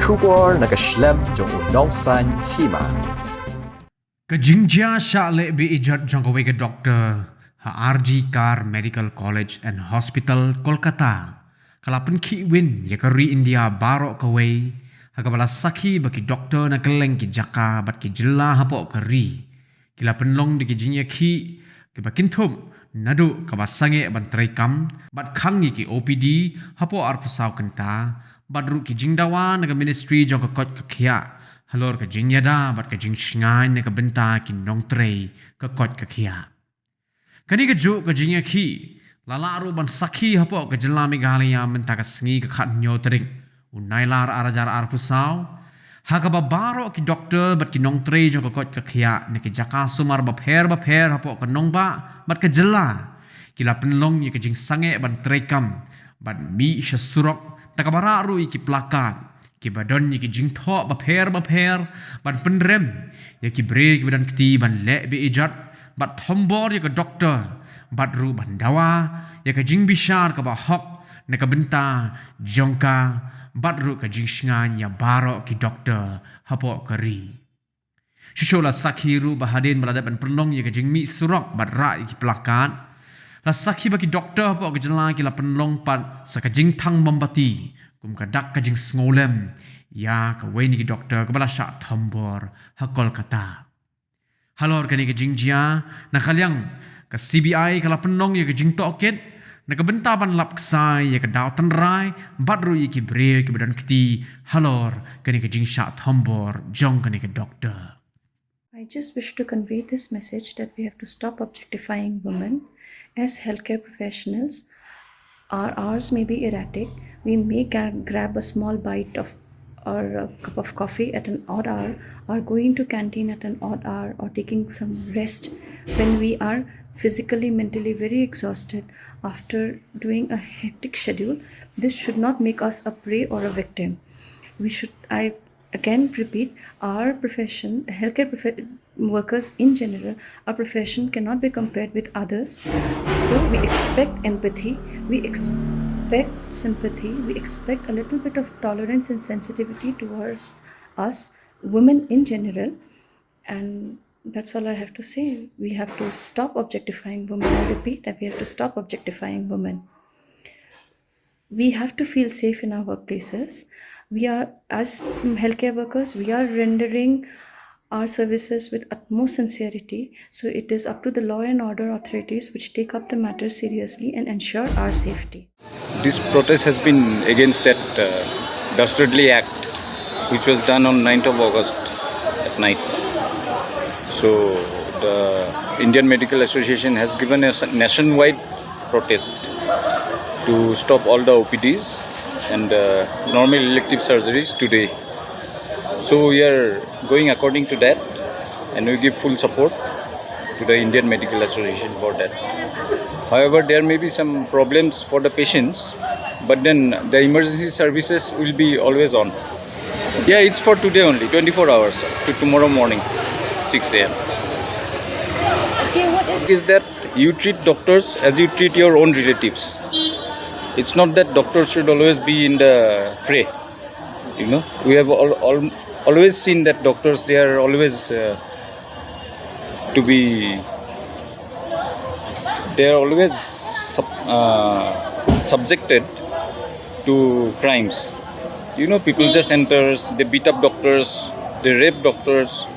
Shubor nakaslem jong unongsan Hima. Jingbishar shale Beijot jongkawe ke doktor RG Kar Medical College and Hospital Kolkata. Kalapan ki win ya kari India barok kawe hakabala saki baki doktor na keleng ki jaka bat ki jela hapo kari. Kila penlong di ki jinya ki bakin thum nadu kaba Sangeh ban Treikam bat khangi ki OPD hapo arpusaw kenta badru ki Dawa naga ministry jong ka kot kia halor ka yada bat ka shngai naga benta ki Nongleh ka kot kia kani ka jo ka ki lalaru ban sakhi hapo ka jela Meghalaya menta ka sngi ka khat nyo tering unailar arajar arpusaw hakaba baro ki doktor bat ki Nongleh jong ka kot kia ne ki jaka sumar ba pher hapo ka nongba bat ka jela kila penlong ye ka Sangeh ban Treikam bat mi shasurok takabara ru iki plakat ki badon iki jingtho ba pher ban Pynrem ya ki break badan kti ban le Beijot bat thombor ya ka doktor bat ru ban Dawa ya ka Jingbishar ka ba hok na ka benta jongka bat ru ka jingsngan ya baro ki doktor hapo kari shishola sakhiru bahadin balada ban penlong ya ka jingmi surok bat ra iki plakat la sakhi baki doktor hapo ka jela ki la penlong pat sa ka jingthang membati kum ka dak ka jing snolem ya ka weni ki doktor ka bala sha thambor ha Kolkata halor ka ni ka jingjia na khalyang ka CBI ka la penong ya ka jing toket na ka benta ban lap ksai ya ka daw tanrai badru ki bre ki badan kti halor ka ni ka jing sha thambor jong ka ni ka doktor. I just wish to convey this message that we have to stop objectifying women as healthcare professionals. Our hours may be erratic. We may grab a small bite of or a cup of coffee at an odd hour, or going to canteen at an odd hour, or taking some rest when we are physically, mentally very exhausted after doing a hectic schedule. This should not make us a prey or a victim. I again repeat, our profession, workers in general, our profession cannot be compared with others. So we expect empathy, we expect sympathy, we expect a little bit of tolerance and sensitivity towards us, women in general. And that's all I have to say. We have to stop objectifying women. I repeat that we have to stop objectifying women. We have to feel safe in our workplaces. We are, as healthcare workers, we are rendering our services with utmost sincerity. So it is up to the law and order authorities which take up the matter seriously and ensure our safety. This protest has been against that dastardly act which was done on 9th of August at night. So the Indian Medical Association has given a nationwide protest to stop all the OPDs and normal elective surgeries today. So we are going according to that, and we give full support to the Indian Medical Association for that. However, there may be some problems for the patients, but then the emergency services will be always on. Yeah, it's for today only, 24 hours to tomorrow morning, 6 a.m. Okay, what Is that you treat doctors as you treat your own relatives. It's not that doctors should always be in the fray. You know, we have always seen that doctors, they are always subjected to crimes. You know, people just enters, they beat up doctors, they rape doctors.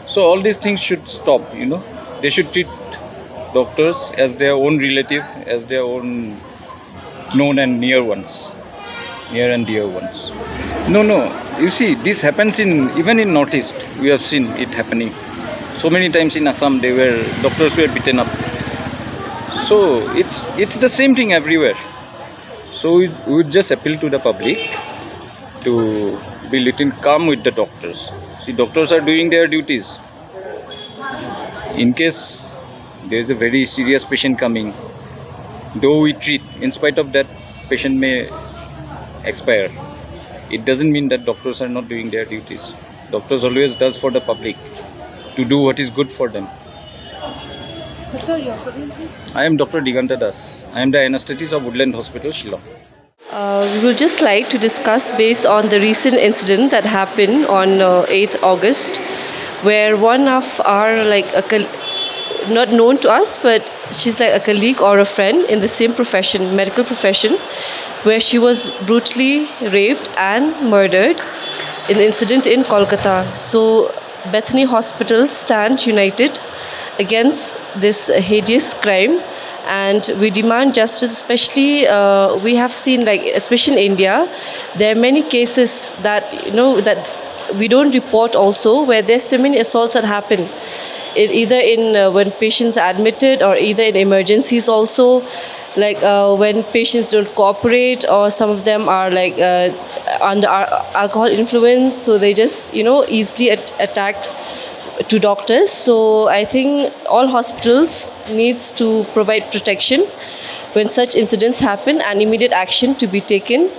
So all these things should stop. You know, they should treat doctors as their own relative, as their own known and near and dear ones. No. You see, this happens even in Northeast. We have seen it happening. So many times in Assam, doctors were beaten up. So it's the same thing everywhere. So we would just appeal to the public to be little calm with the doctors. See, doctors are doing their duties. In case there is a very serious patient coming, though we treat, in spite of that, patient may expire. It doesn't mean that doctors are not doing their duties. Doctors always does for the public to do what is good for them. Doctor, your name please? I am Dr. Diganta Das. I am the anesthetist of Woodland Hospital, Shillong. We would just like to discuss based on the recent incident that happened on 8th August, where one of our not known to us, but she's like a colleague or a friend in the same profession, medical profession, where she was brutally raped and murdered in the incident in Kolkata. So Bethany Hospital stand united against this hideous crime, and we demand justice. Especially we have seen, like especially in India, there are many cases that that we don't report also, where there's so many assaults that happen either in when patients are admitted, or either in emergencies also, like when patients don't cooperate, or some of them are like under alcohol influence, so they just easily attacked to doctors. So I think all hospitals needs to provide protection when such incidents happen, and immediate action to be taken,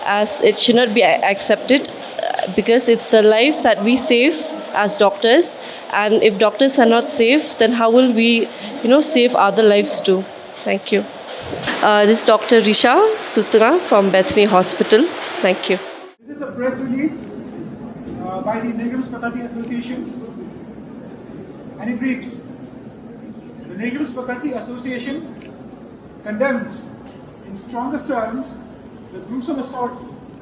as it should not be accepted, because it's the life that we save as doctors, and if doctors are not safe, then how will we save other lives too. Thank you. This is Dr. Risha Sutra from Bethany Hospital. Thank you. This is a press release by the Negroes Faculty Association, and it reads: the Negroes Faculty Association condemns in strongest terms the gruesome assault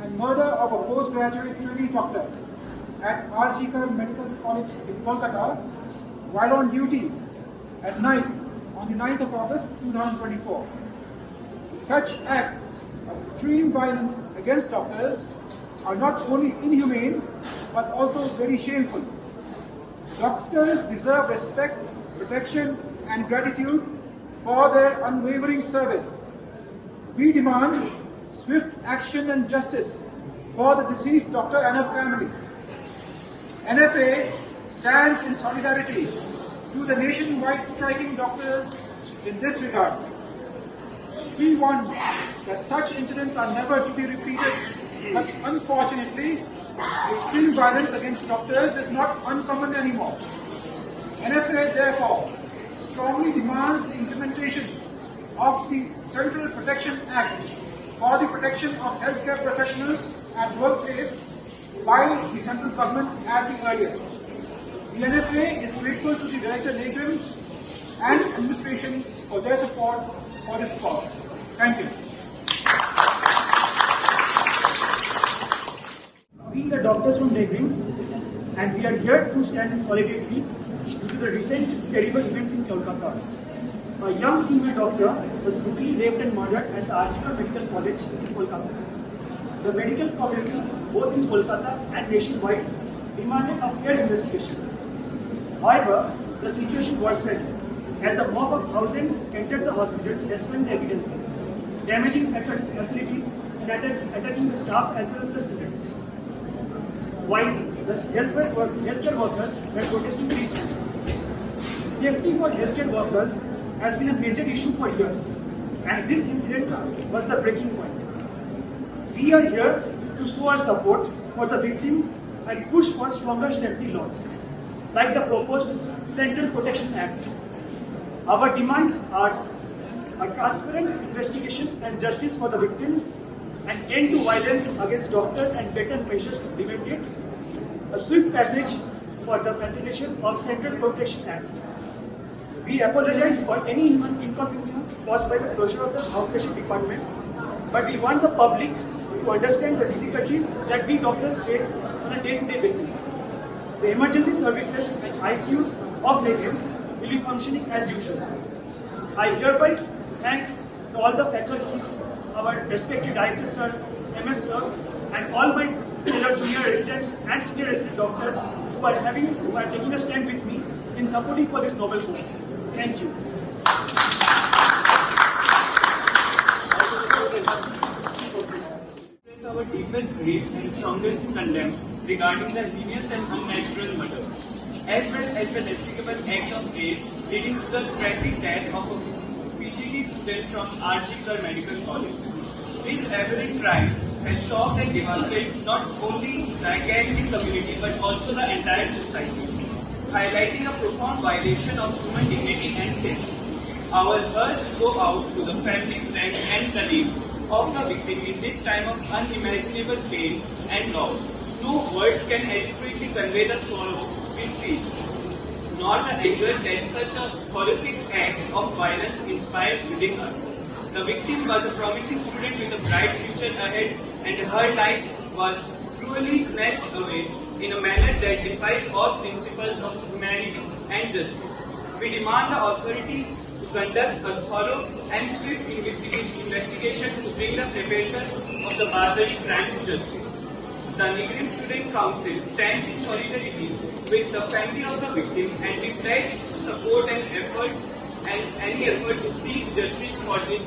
and murder of a postgraduate trainee doctor at Kaba Medical College in Kolkata while on duty at night on the 9th of August 2024. Such acts of extreme violence against doctors are not only inhumane but also very shameful. Doctors deserve respect, protection and gratitude for their unwavering service. We demand swift action and justice for the deceased doctor and her family. NFA stands in solidarity to the nationwide striking doctors in this regard. We want that such incidents are never to be repeated, but unfortunately, extreme violence against doctors is not uncommon anymore. NFA therefore strongly demands the implementation of the Central Protection Act for the protection of healthcare professionals at workplace by the central government at the earliest. The NFA is grateful to the Director Negrams and administration for their support for this cause. Thank you. We, the doctors from Negrams, and we are here to stand in solidarity due to the recent terrible events in Kolkata. A young female doctor was brutally raped and murdered at the Archikar Medical College in Kolkata. The medical community, both in Kolkata and nationwide, demanded a fair investigation. However, the situation worsened as a mob of thousands entered the hospital, destroying the evidences, damaging facilities, and attacking the staff as well as the students. While the healthcare workers were protesting peacefully. Safety for healthcare workers has been a major issue for years, and this incident was the breaking point. We are here to show our support for the victim and push for stronger safety laws, like the proposed Central Protection Act. Our demands are a transparent investigation and justice for the victim, an end to violence against doctors and better measures to prevent it, a swift passage for the facilitation of Central Protection Act. We apologize for any inconvenience caused by the closure of the outpatient departments, but we want the public to understand the difficulties that we doctors face on a day-to-day basis. The emergency services and ICUs of Negrams will be functioning as usual. I hereby thank all the faculties, our respected directors sir, MS sir, and all my fellow junior residents and senior resident doctors who are taking a stand with me in supporting for this noble cause. Thank you. Our deepest grief and strongest contempt regarding the heinous and unnatural murder, as well as the despicable act of rape leading to the tragic death of a PGD student from Archikar Medical College. This aberrant crime has shocked and devastated not only the academic community but also the entire society, highlighting a profound violation of human dignity and safety. Our hearts go out to the family, friends and colleagues of the victim in this time of unimaginable pain and loss. No words can adequately convey the sorrow we feel, nor the anger that such a horrific act of violence inspires within us. The victim was a promising student with a bright future ahead, and her life was cruelly snatched away in a manner that defies all principles of humanity and justice. We demand the authority to conduct a thorough and swift investigation to bring the perpetrators of the barbaric crime to justice. The Nigerian Student Council stands in solidarity with the family of the victim, and we pledge to support any effort to seek justice for this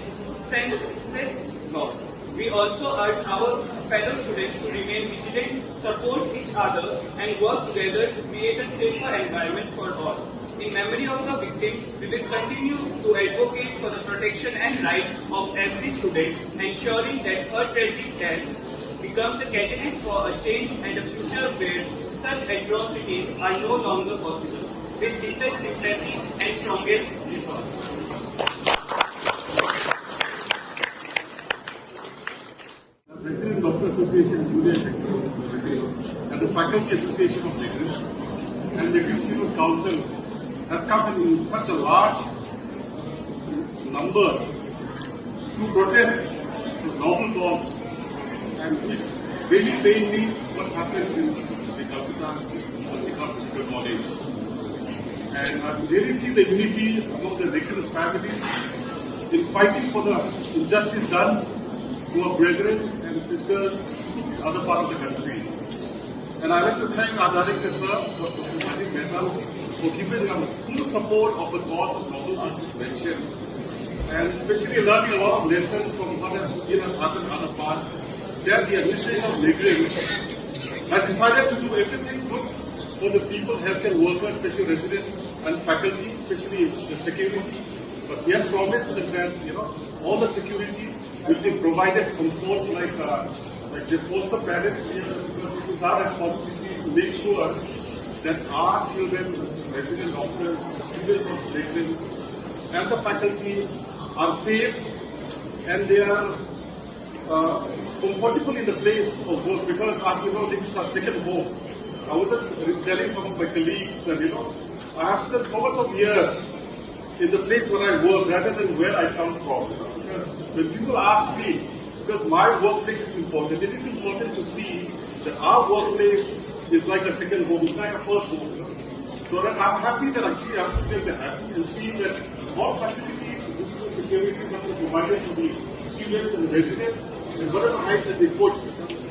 senseless loss. We also urge our fellow students to remain vigilant, support each other, and work together to create a safer environment for all. In memory of the victim, we will continue to advocate for the protection and rights of every student, ensuring that her tragic death becomes a catalyst for a change and a future where such atrocities are no longer possible. With deepest sympathy and strongest resolve. President Doctor Association Junior Secretary and the Faculty Association of Negroes and the Student Council has come in such a large numbers to protest the noble cause, and it's really pained me what happened in the Calcutta Medical College. And I really see the unity among the Negroes family in fighting for the injustice done to our brethren and sisters in other part of the country. And I'd like to thank our Director, Sir, Dr. Hima, for giving us full support of the cause of noble as is mentioned, and especially learning a lot of lessons from what has happened in other parts. That the administration of Meghalaya has decided to do everything good for the people, healthcare workers, especially resident and faculty, especially the security. But he has promised us that all the security will be provided comforts like the foster parents here, because it is our responsibility to make sure that our children, resident doctors, students of veterans, and the faculty are safe and they are comfortable in the place of work, because as you know, this is our second home. I was just telling some of my colleagues that I have spent so much of years in the place where I work rather than where I come from. Because when people ask me, because my workplace is important, it is important to see that our workplace is like a second home, it's like a first home. So that I'm happy that actually our students are happy and see that all facilities, securities are provided to the students and the residents, and whatever rights that they put.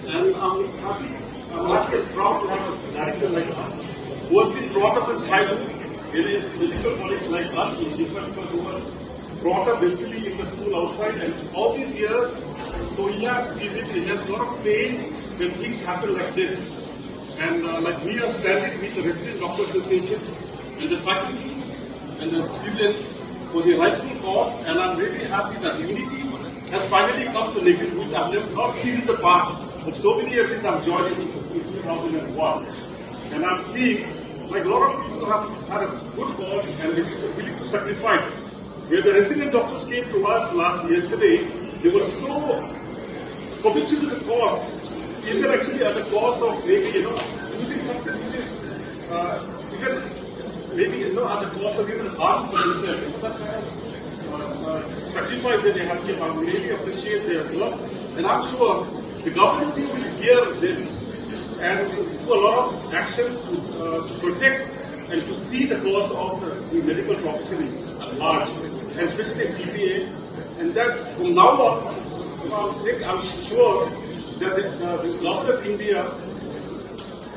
And I'm happy and proud to have a director like us, who has been brought up as childhood in a medical college like us in Jingbishar, because he was brought up basically in the school outside, and all these years, so he has a lot of pain when things happen like this. And like we are standing with the Resident Doctor Association and the faculty and the students for the rightful cause, and I'm really happy that unity has finally come to Nigel, which I've not seen in the past of so many years since I've joined in 2001. And I'm seeing like a lot of people have had a good cause and they're willing to sacrifice. Where the resident doctors came to us yesterday, they were so committed to the cause, even actually at the cost of maybe using something which is even maybe at the cost of even harm for themselves. That kind of sacrifice that they have given, I really appreciate their work, and I'm sure the government will hear this and do a lot of action to protect and to see the cause of the medical profession at large, and especially CPA, and that from now on, I'm sure that the government of India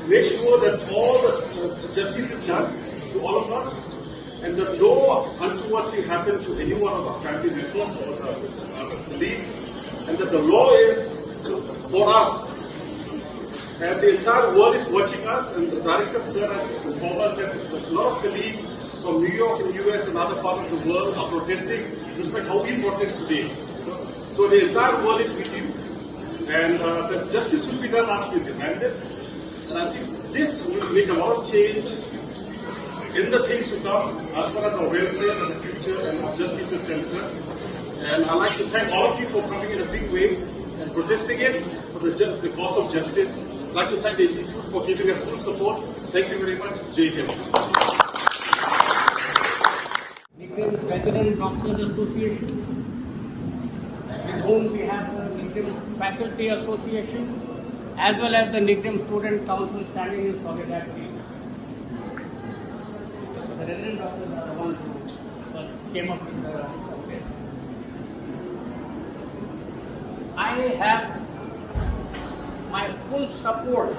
make sure that all the justice is done to all of us, and that no untoward thing happen to any one of our family members or the colleagues, and that the law is for us. And the entire world is watching us, and the director sir has informed us that a lot of colleagues from New York and US and other parts of the world are protesting, just like how we protest today. So the entire world is with you, and the justice will be done as we demanded. And I think this will make a lot of change in the things to come as far as our welfare and the future and our justice is concerned. And I'd like to thank all of you for coming in a big way and protesting it for the cause of justice. I'd like to thank the Institute for giving us full support. Thank you very much. Jai Hind. Nikrim Resident Doctors Association, with whom we have the Nikrim Faculty Association, as well as the Nikrim Student Council standing in solidarity. The resident doctors are the ones who first came up with the affair. I have my full support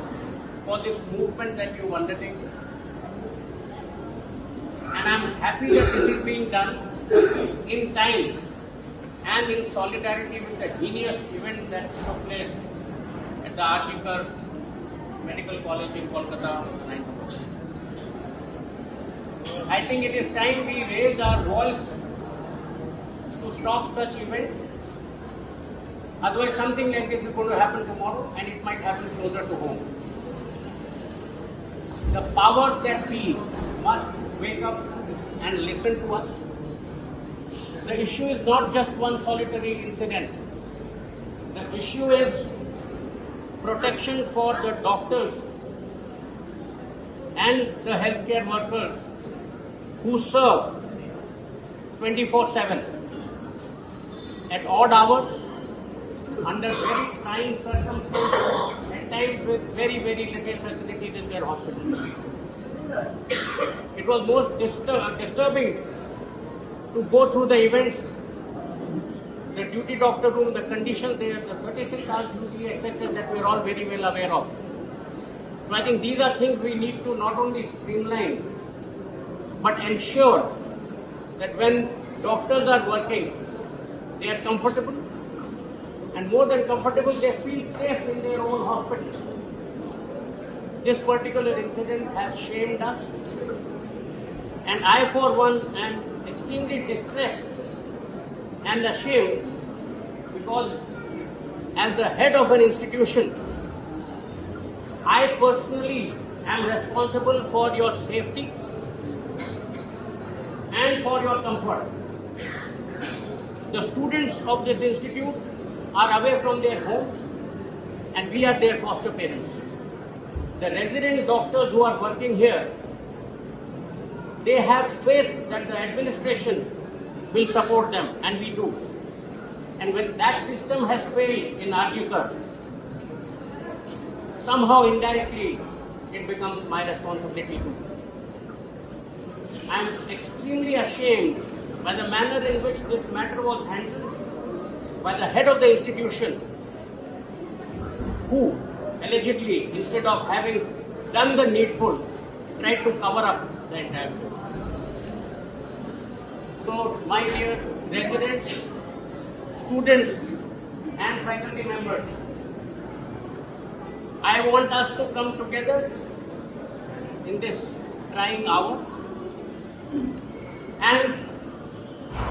for this movement that you undertake. And I'm happy that this is being done in time and in solidarity with the heinous event that took place at the Arjikar Medical College in Kolkata on the 9th of August. I think it is time we raise our voice to stop such events. Otherwise, something like this is going to happen tomorrow, and it might happen closer to home. The powers that be must wake up and listen to us. The issue is not just one solitary incident. The issue is protection for the doctors and the healthcare workers who serve 24/7 at odd hours, under very trying circumstances, at times with very, very little facilities in their hospitals. It was most disturbing to go through the events, the duty doctor room, the conditions there, the 36 hours duty, etc., that we are all very well aware of. So I think these are things we need to not only streamline, but ensure that when doctors are working, they are comfortable, and more than comfortable, they feel safe in their own hospitals. This particular incident has shamed us, and I for one am extremely distressed and ashamed, because as the head of an institution, I personally am responsible for your safety and for your comfort. The students of this institute are away from their homes, and we are their foster parents. The resident doctors who are working here, they have faith that the administration will support them, and we do. And when that system has failed in Arjikar, somehow indirectly it becomes my responsibility too. I am extremely ashamed by the manner in which this matter was handled by the head of the institution, who allegedly, instead of having done the needful, tried to cover up the entire thing. So, my dear residents, students and faculty members, I want us to come together in this trying hour and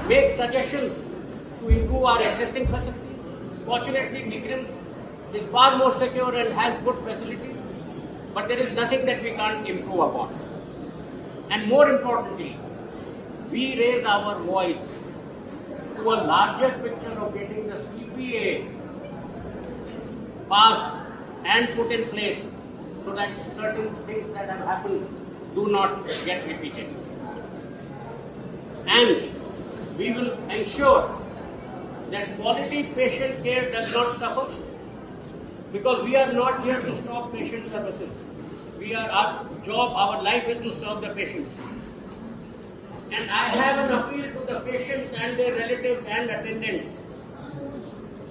make suggestions to improve our existing facilities. Fortunately, Nikrim is far more secure and has good facilities, but there is nothing that we can't improve upon. And more importantly, we raise our voice to a larger picture of getting the CPA passed and put in place so that certain things that have happened do not get repeated. And we will ensure that quality patient care does not suffer, because we are not here to stop patient services. Our job, our life is to serve the patients. And I have an appeal to the patients and their relatives and attendants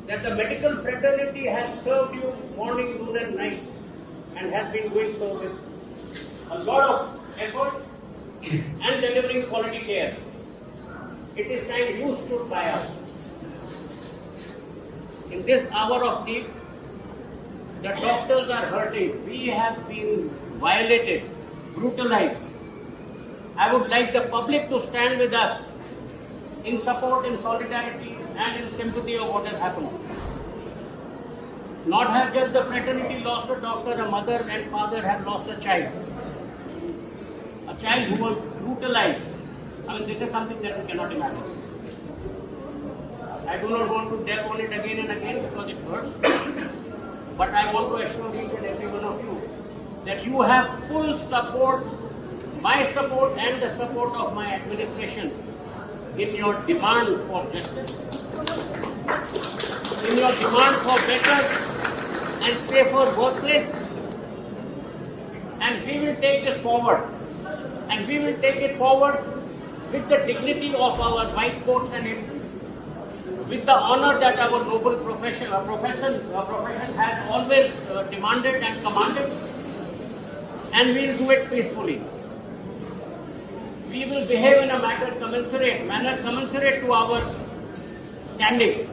that the medical fraternity has served you morning, noon and night, and has been doing so with a lot of effort and delivering quality care. It is time you stood by us. In this hour of need, the doctors are hurting. We have been violated, brutalized. I would like the public to stand with us in support, in solidarity, and in sympathy of what has happened. Not have just the fraternity lost a doctor, a mother and father have lost a child. A child who was brutalized. I mean, this is something that we cannot imagine. I do not want to delve on it again and again because it hurts. But I want to assure each and every one of you that you have full support, my support and the support of my administration in your demand for justice, in your demand for better and safer workplace. And we will take this forward. And we will take it forward with the dignity of our white coats and with the honor that our noble profession has always demanded and commanded. And we will do it peacefully. We will behave in a manner commensurate to our standing.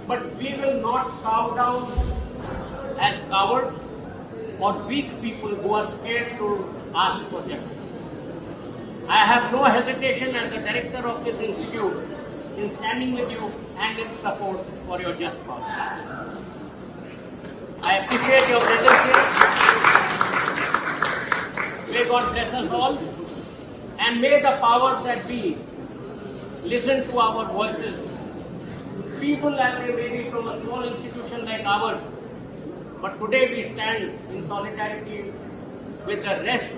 But we will not bow down as cowards or weak people who are scared to ask for justice. I have no hesitation as the director of this institute in standing with you and in support for your just cause. I appreciate your presence here. May God bless us all, and may the powers that be listen to our voices, feeble as they may be from a small institution like ours. But today we stand in solidarity with the rest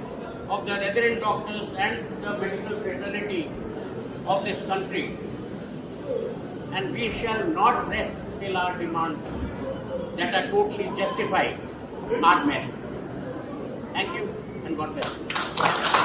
of the resident doctors and the medical fraternity of this country. And we shall not rest till our demands that are totally justified are met. Thank you and God bless you.